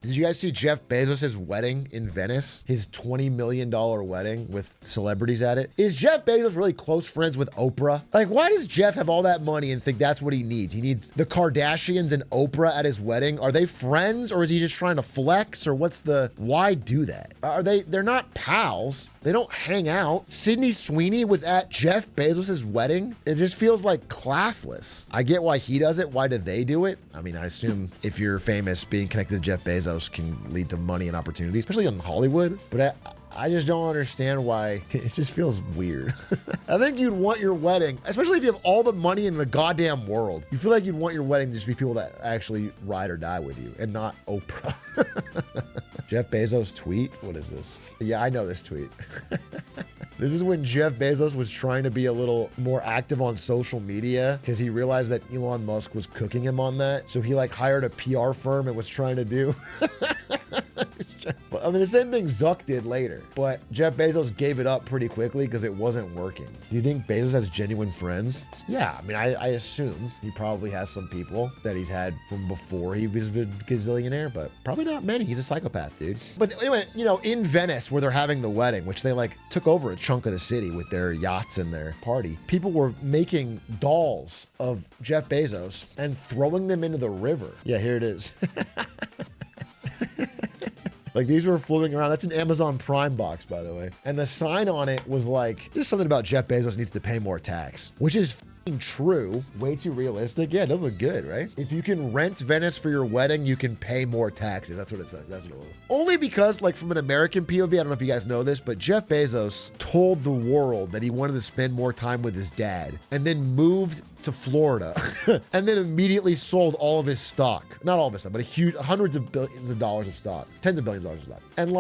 Did you guys see Jeff Bezos' wedding in Venice? His $20 million wedding with celebrities at it? Is Jeff Bezos really close friends with Oprah? Like, why does Jeff have all that money and think that's what he needs? He needs the Kardashians and Oprah at his wedding. Are they friends, or is he just trying to flex, or why do that? They're not pals. They don't hang out. Sydney Sweeney was at Jeff Bezos' wedding. It just feels like classless. I get why he does it. Why do they do it? I mean, I assume if you're famous, being connected to Jeff Bezos can lead to money and opportunity, especially in Hollywood. But I just don't understand why. It just feels weird. I think you'd want your wedding, especially if you have all the money in the goddamn world. You feel like you'd want your wedding to just be people that actually ride or die with you and not Oprah. Jeff Bezos tweet? What is this? Yeah, I know this tweet. This is when Jeff Bezos was trying to be a little more active on social media because he realized that Elon Musk was cooking him on that. So he hired a PR firm and was trying to do. I mean, the same thing Zuck did later, but Jeff Bezos gave it up pretty quickly because it wasn't working. Do you think Bezos has genuine friends? Yeah, I mean, I assume he probably has some people that he's had from before he was a gazillionaire, but probably not many. He's a psychopath, dude. But anyway, in Venice where they're having the wedding, which they took over a chunk of the city with their yachts and their party, people were making dolls of Jeff Bezos and throwing them into the river. Yeah, here it is. These were floating around. That's an Amazon Prime box, by the way. And the sign on it was just something about Jeff Bezos needs to pay more tax, which is true. Way too realistic. Yeah, it does look good, right? If you can rent Venice for your wedding, you can pay more taxes. That's what it says. That's what it was. Only because, from an American POV, I don't know if you guys know this, but Jeff Bezos told the world that he wanted to spend more time with his dad and then moved to Florida and then immediately sold all of his stock. Not all of his stock, but hundreds of billions of dollars of stock, tens of billions of dollars of stock. And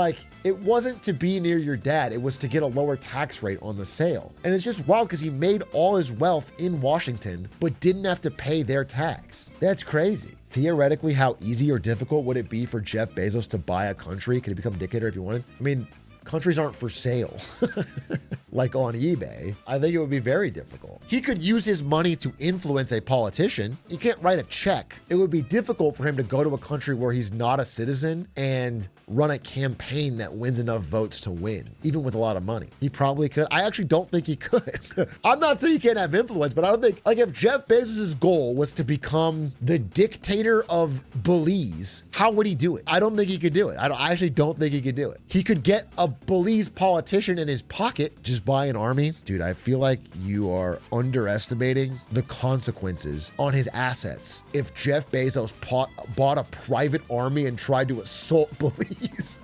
it wasn't to be near your dad. It was to get a lower tax rate on the sale. And it's just wild because he made all his wealth in Washington, but didn't have to pay their tax. That's crazy. Theoretically, how easy or difficult would it be for Jeff Bezos to buy a country? Could he become dictator if he wanted? I mean, countries aren't for sale on eBay. I think it would be very difficult. He could use his money to influence a politician. You can't write a check. It would be difficult for him to go to a country where he's not a citizen and run a campaign that wins enough votes to win, even with a lot of money. He probably could. I actually don't think he could. I'm not saying he can't have influence, but I don't think, if Jeff Bezos' goal was to become the dictator of Belize, how would he do it? I don't think he could do it. I actually don't think he could do it. He could get a Belize politician in his pocket, just buy an army. Dude, I feel like you are underestimating the consequences on his assets if Jeff Bezos bought a private army and tried to assault Belize.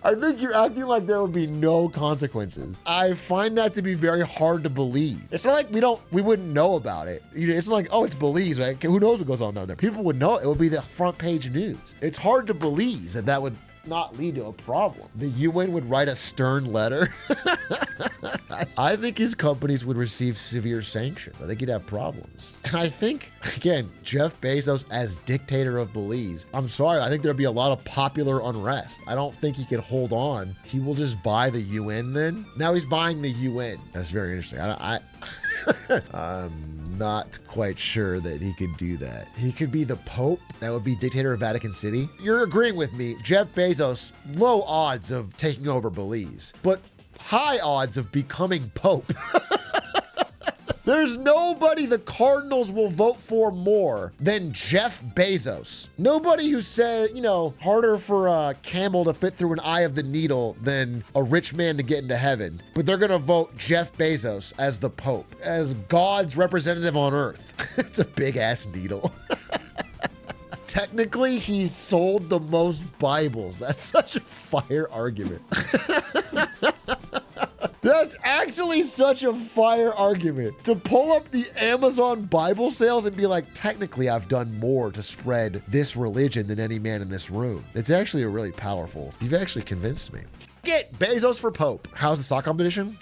I think you're acting like there would be no consequences. I find that to be very hard to believe. It's not like we wouldn't know about it. It's not like, oh, it's Belize, right? Who knows what goes on down there? People would know. It would be the front page news. It's hard to believe that would not lead to a problem. The UN would write a stern letter. I think his companies would receive severe sanctions. I think he'd have problems. And I think, again, Jeff Bezos as dictator of Belize, I'm sorry, I think there'd be a lot of popular unrest. I don't think he could hold on. He will just buy the UN then. Now he's buying the UN. That's very interesting. I'm not quite sure that he could do that. He could be the Pope. That would be dictator of Vatican City. You're agreeing with me. Jeff Bezos, low odds of taking over Belize, but high odds of becoming Pope. There's nobody the Cardinals will vote for more than Jeff Bezos. Nobody who said, harder for a camel to fit through an eye of the needle than a rich man to get into heaven. But they're going to vote Jeff Bezos as the Pope, as God's representative on earth. It's a big ass needle. Technically, he sold the most Bibles. That's such a fire argument. That's actually such a fire argument. To pull up the Amazon Bible sales and be like, technically, I've done more to spread this religion than any man in this room. It's actually really powerful. You've actually convinced me. Get Bezos for Pope. How's the stock competition?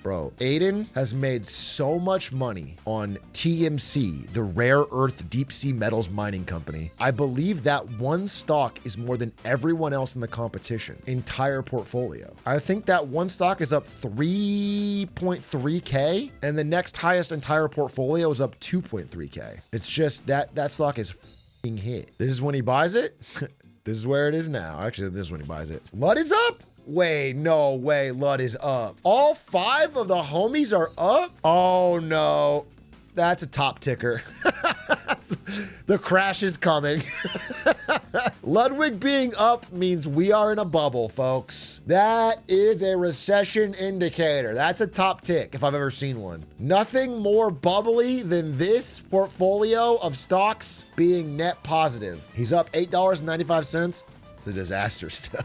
Bro, Aiden has made so much money on TMC, the rare earth deep sea metals mining company. I believe that one stock is more than everyone else in the competition, entire portfolio. I think that one stock is up 3.3K and the next highest entire portfolio is up 2.3K. It's just that stock is hit. This is when he buys it. This is where it is now. Actually, this is when he buys it. Lud is up? Wait, no way. Lud is up. All 5 of the homies are up? Oh, no. That's a top ticker. The crash is coming. Ludwig being up means we are in a bubble, folks. That is a recession indicator. That's a top tick if I've ever seen one. Nothing more bubbly than this portfolio of stocks being net positive. He's up $8.95. It's a disaster still.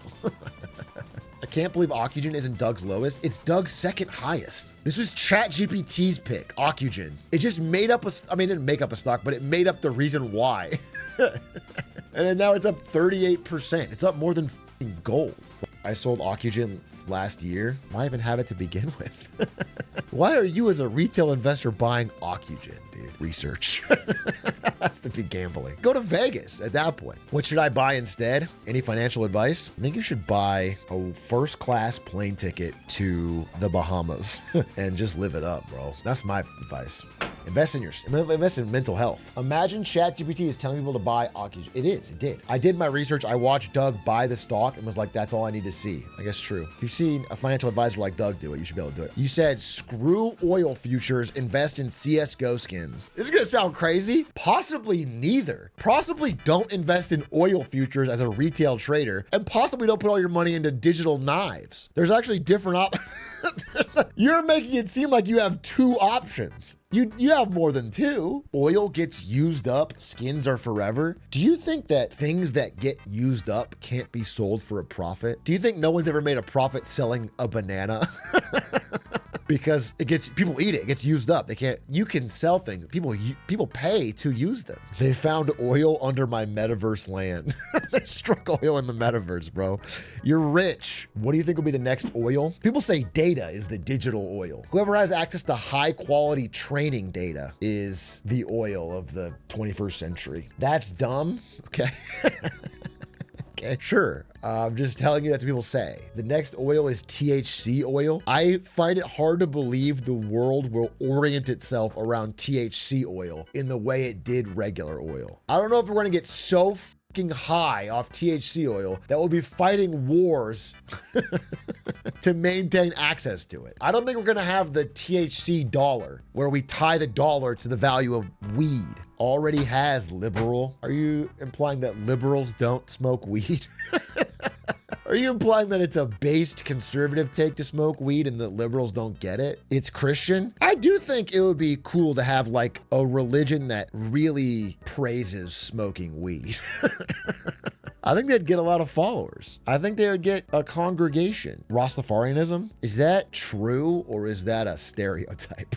I can't believe Oxygen isn't Doug's lowest. It's Doug's second highest. This was ChatGPT's pick, Oxygen. It just made up it didn't make up a stock, but it made up the reason why. And then now it's up 38%. It's up more than gold. I sold Oxygen last year. Why even have it to begin with? Why are you as a retail investor buying Oxygen, dude? Research. Has to be gambling. Go to Vegas at that point. What should I buy instead? Any financial advice? I think you should buy a first-class plane ticket to the Bahamas and just live it up, bro. That's my advice. Invest in mental health. Imagine ChatGPT is telling people to buy Oxygen. It did. I did my research. I watched Doug buy the stock and was like, that's all I need to see. I guess true. If you've seen a financial advisor like Doug do it, you should be able to do it. You said, screw oil futures, invest in CSGO skins. This is gonna sound crazy. Possibly neither. Possibly don't invest in oil futures as a retail trader, and possibly don't put all your money into digital knives. There's actually different You're making it seem like you have 2 options. You have more than 2. Oil gets used up. Skins are forever. Do you think that things that get used up can't be sold for a profit? Do you think no one's ever made a profit selling a banana? Because people eat it. It gets used up. You can sell things. People pay to use them. They found oil under my metaverse land. They struck oil in the metaverse, bro. You're rich. What do you think will be the next oil? People say data is the digital oil. Whoever has access to high quality training data is the oil of the 21st century. That's dumb. Okay. Okay, sure. I'm just telling you that's what people say. The next oil is THC oil. I find it hard to believe the world will orient itself around THC oil in the way it did regular oil. I don't know if we're going to get so fucking high off THC oil that we'll be fighting wars to maintain access to it. I don't think we're going to have the THC dollar where we tie the dollar to the value of weed. Already has liberal. Are you implying that liberals don't smoke weed? Are you implying that it's a based conservative take to smoke weed and that liberals don't get it? It's Christian. I do think it would be cool to have like a religion that really praises smoking weed. I think they'd get a lot of followers. I think they would get a congregation. Rastafarianism, is that true or is that a stereotype?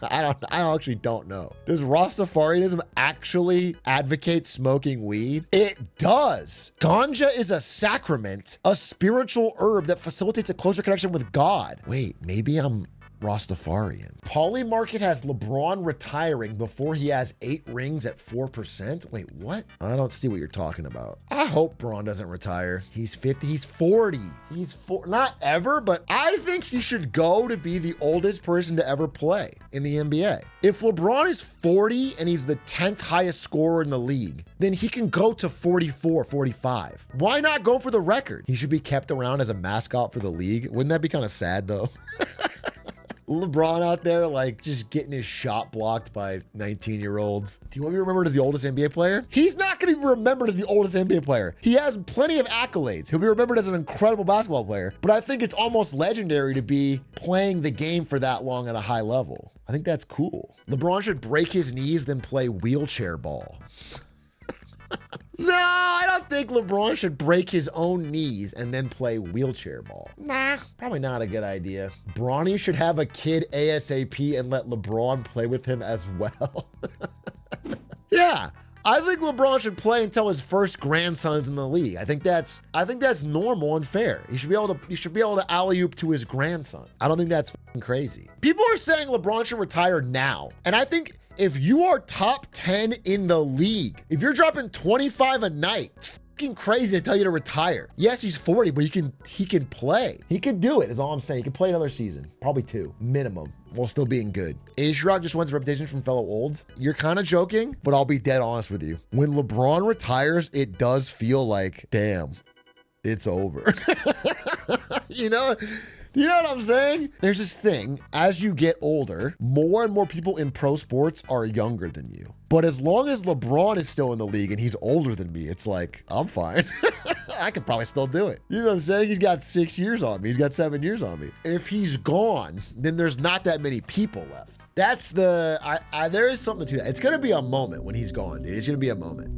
I actually don't know. Does Rastafarianism actually advocate smoking weed? It does. Ganja is a sacrament, a spiritual herb that facilitates a closer connection with God. Wait, maybe I'm Rastafarian. Polymarket has LeBron retiring before he has 8 rings at 4%. Wait, what? I don't see what you're talking about. I hope Braun doesn't retire. He's 50. He's 40. Not ever, but I think he should go to be the oldest person to ever play in the NBA. If LeBron is 40 and he's the 10th highest scorer in the league, then he can go to 44, 45. Why not go for the record? He should be kept around as a mascot for the league. Wouldn't that be kind of sad though? LeBron out there, like, just getting his shot blocked by 19-year-olds. Do you want to be remembered as the oldest NBA player? He's not going to be remembered as the oldest NBA player. He has plenty of accolades. He'll be remembered as an incredible basketball player, but I think it's almost legendary to be playing the game for that long at a high level. I think that's cool. LeBron should break his knees, then play wheelchair ball. No, I don't think LeBron should break his own knees and then play wheelchair ball. Nah, probably not a good idea. Bronny should have a kid ASAP and let LeBron play with him as well. Yeah, I think LeBron should play until his first grandson's in the league. I think that's normal and fair. You should be able to alley-oop to his grandson. I don't think that's fucking crazy. People are saying LeBron should retire now, and I think if you are top 10 in the league, if you're dropping 25 a night, it's fucking crazy to tell you to retire. Yes, he's 40, but he can play. He can do it, is all I'm saying. He can play another season, probably 2, minimum, while still being good. A-Rock just wants reputation from fellow olds. You're kind of joking, but I'll be dead honest with you. When LeBron retires, it does feel like, damn, it's over. You know what I'm saying? There's this thing, as you get older, more and more people in pro sports are younger than you. But as long as LeBron is still in the league and he's older than me, it's like, I'm fine. I could probably still do it. You know what I'm saying? He's got 6 years on me. He's got 7 years on me. If he's gone, then there's not that many people left. That's there is something to that. It's going to be a moment when he's gone, dude. It's going to be a moment.